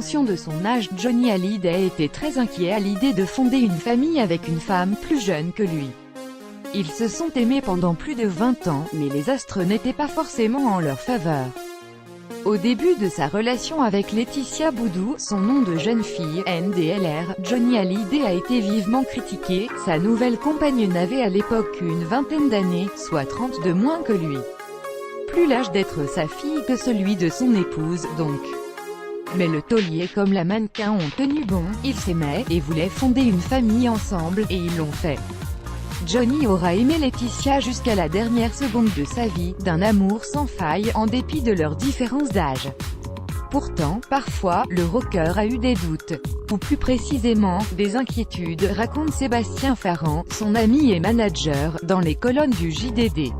conscient de son âge, Johnny Hallyday était très inquiet à l'idée de fonder une famille avec une femme plus jeune que lui. Ils se sont aimés pendant plus de 20 ans, mais les astres n'étaient pas forcément en leur faveur. Au début de sa relation avec Laetitia Boudou, son nom de jeune fille, NDLR, Johnny Hallyday a été vivement critiqué. Sa nouvelle compagne n'avait à l'époque qu'une vingtaine d'années, soit 30 de moins que lui. Plus l'âge d'être sa fille que celui de son épouse, donc. Mais le taulier comme la mannequin ont tenu bon, ils s'aimaient, et voulaient fonder une famille ensemble, et ils l'ont fait. Johnny aura aimé Laetitia jusqu'à la dernière seconde de sa vie, d'un amour sans faille, en dépit de leur différence d'âge. Pourtant, parfois, le rocker a eu des doutes, ou plus précisément, des inquiétudes, raconte Sébastien Farran, son ami et manager, dans les colonnes du JDD.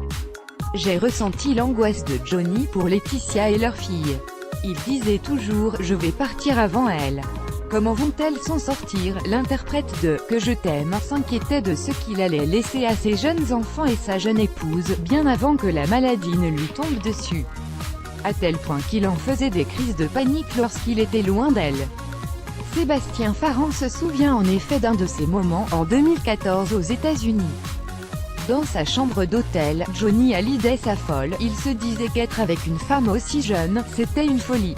J'ai ressenti l'angoisse de Johnny pour Laetitia et leur fille. Il disait toujours « Je vais partir avant elle ». Comment vont-elles s'en sortir? L'interprète de « Que je t'aime » s'inquiétait de ce qu'il allait laisser à ses jeunes enfants et sa jeune épouse, bien avant que la maladie ne lui tombe dessus. À tel point qu'il en faisait des crises de panique lorsqu'il était loin d'elle. Sébastien Farran se souvient en effet d'un de ces moments, en 2014 aux États-Unis. Dans sa chambre d'hôtel, Johnny Hallyday s'affole, il se disait qu'être avec une femme aussi jeune, c'était une folie.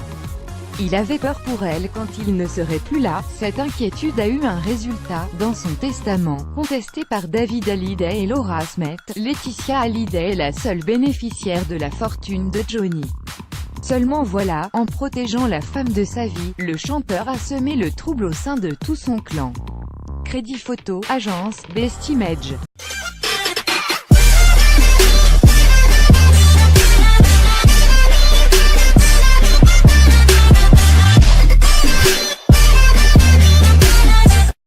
Il avait peur pour elle quand il ne serait plus là. Cette inquiétude a eu un résultat. Dans son testament, contesté par David Hallyday et Laura Smet, Laetitia Hallyday est la seule bénéficiaire de la fortune de Johnny. Seulement voilà, en protégeant la femme de sa vie, le chanteur a semé le trouble au sein de tout son clan. Crédit photo, agence, Best Image.